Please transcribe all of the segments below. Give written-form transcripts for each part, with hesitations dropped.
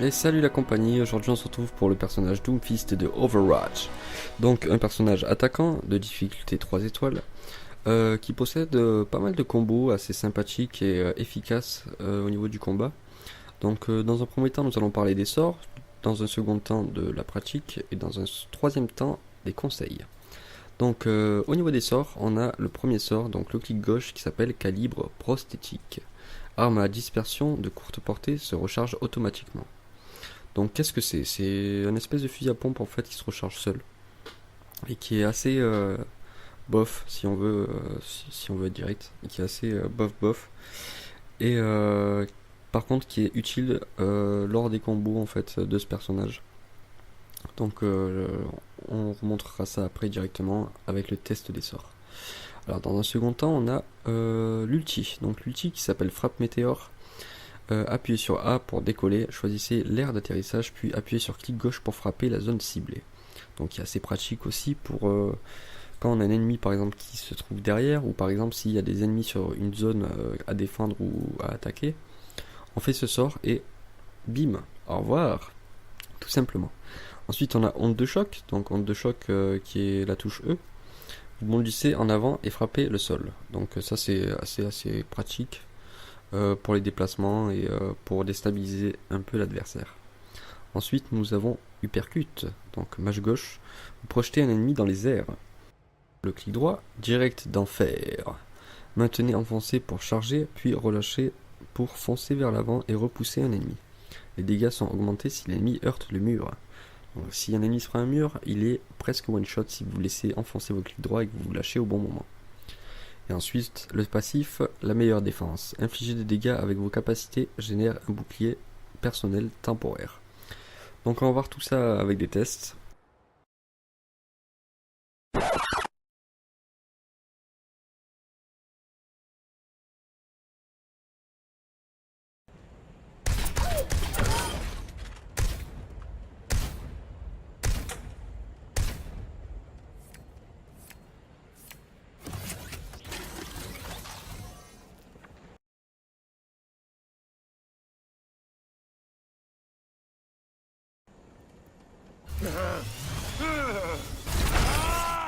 Et salut la compagnie, aujourd'hui on se retrouve pour le personnage Doomfist de Overwatch. Donc un personnage attaquant de difficulté 3 étoiles qui possède pas mal de combos assez sympathiques et efficaces au niveau du combat. Donc dans un premier temps nous allons parler des sorts, dans un second temps de la pratique et dans un troisième temps des conseils. Donc au niveau des sorts, on a le premier sort, donc le clic gauche qui s'appelle Calibre Prosthétique. Arme à dispersion de courte portée se recharge automatiquement. Donc qu'est-ce que c'est? C'est un espèce de fusil à pompe en fait qui se recharge seul et qui est assez bof si on veut si on veut être direct, et qui est assez bof et par contre qui est utile lors des combos en fait de ce personnage. Donc on remontrera ça après directement avec le test des sorts. Alors dans un second temps on a l'ulti, donc l'ulti qui s'appelle frappe météore. Appuyez sur A pour décoller, choisissez l'aire d'atterrissage, puis appuyez sur clic gauche pour frapper la zone ciblée. Donc c'est assez pratique aussi pour quand on a un ennemi par exemple qui se trouve derrière, ou par exemple s'il y a des ennemis sur une zone à défendre ou à attaquer, on fait ce sort et bim, au revoir, tout simplement. Ensuite on a onde de choc, donc onde de choc qui est la touche E. Vous bondissez en avant et frappez le sol. Donc ça c'est assez pratique pour les déplacements et pour déstabiliser un peu l'adversaire. Ensuite nous avons Uppercut, donc mâche gauche, vous projetez un ennemi dans les airs. Le clic droit, direct d'enfer. Maintenez enfoncé pour charger, puis relâchez pour foncer vers l'avant et repousser un ennemi. Les dégâts sont augmentés si l'ennemi heurte le mur. Donc, si un ennemi se prend un mur, il est presque one shot si vous laissez enfoncer votre clic droit et que vous vous lâchez au bon moment. Et ensuite, le passif, la meilleure défense. Infliger des dégâts avec vos capacités génère un bouclier personnel temporaire. Donc on va voir tout ça avec des tests.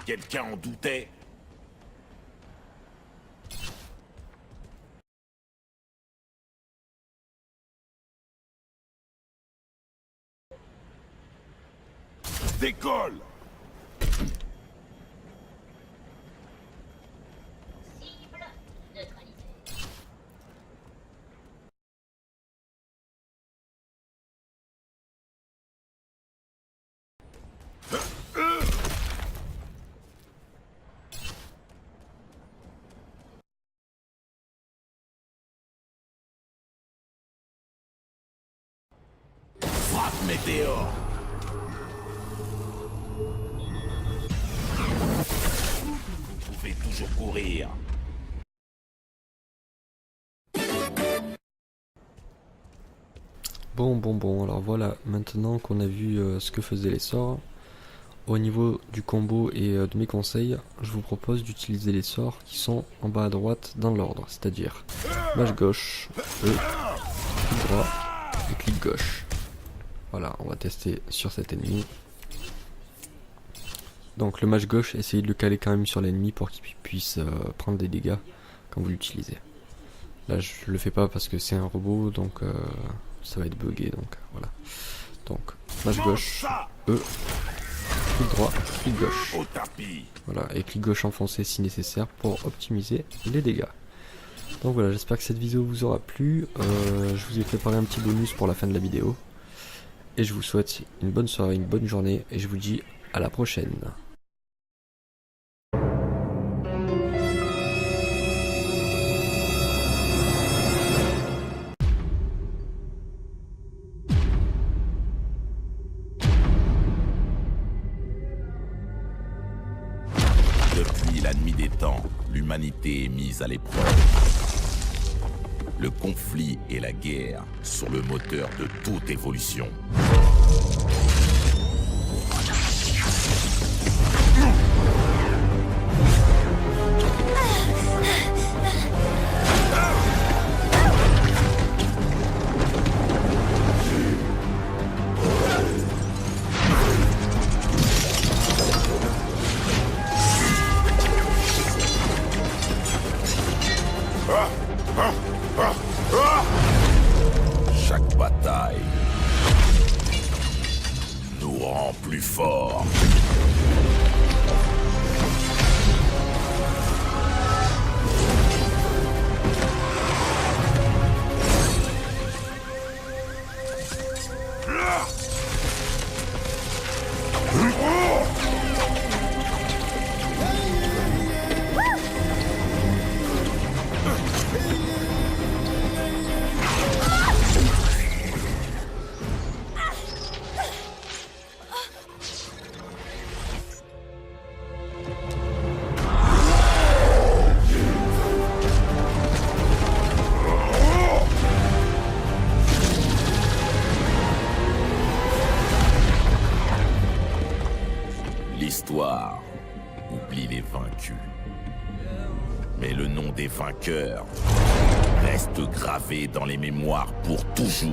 Quelqu'un en doutait? Décolle! Cible neutralisée. Frappe météore! Vous pouvez toujours courir. Bon, alors voilà, maintenant qu'on a vu ce que faisaient les sorts, au niveau du combo et de mes conseils, je vous propose d'utiliser les sorts qui sont en bas à droite dans l'ordre, c'est-à-dire mâche gauche, E, clic droit et clic gauche. Voilà, on va tester sur cet ennemi. Donc le mâche gauche, essayez de le caler quand même sur l'ennemi pour qu'il puisse prendre des dégâts quand vous l'utilisez. Là je le fais pas parce que c'est un robot, donc ça va être bugué, donc voilà. Donc mâche gauche, E, clic droit, clic gauche. Au tapis. Voilà, et clic gauche enfoncé si nécessaire pour optimiser les dégâts. Donc voilà, j'espère que cette vidéo vous aura plu. Je vous ai préparé un petit bonus pour la fin de la vidéo. Et je vous souhaite une bonne soirée, une bonne journée, et je vous dis à la prochaine. Depuis la nuit des temps, l'humanité est mise à l'épreuve. Le conflit et la guerre sont le moteur de toute évolution. victoires oublie les vaincus. Mais le nom des vainqueurs reste gravé dans les mémoires pour toujours.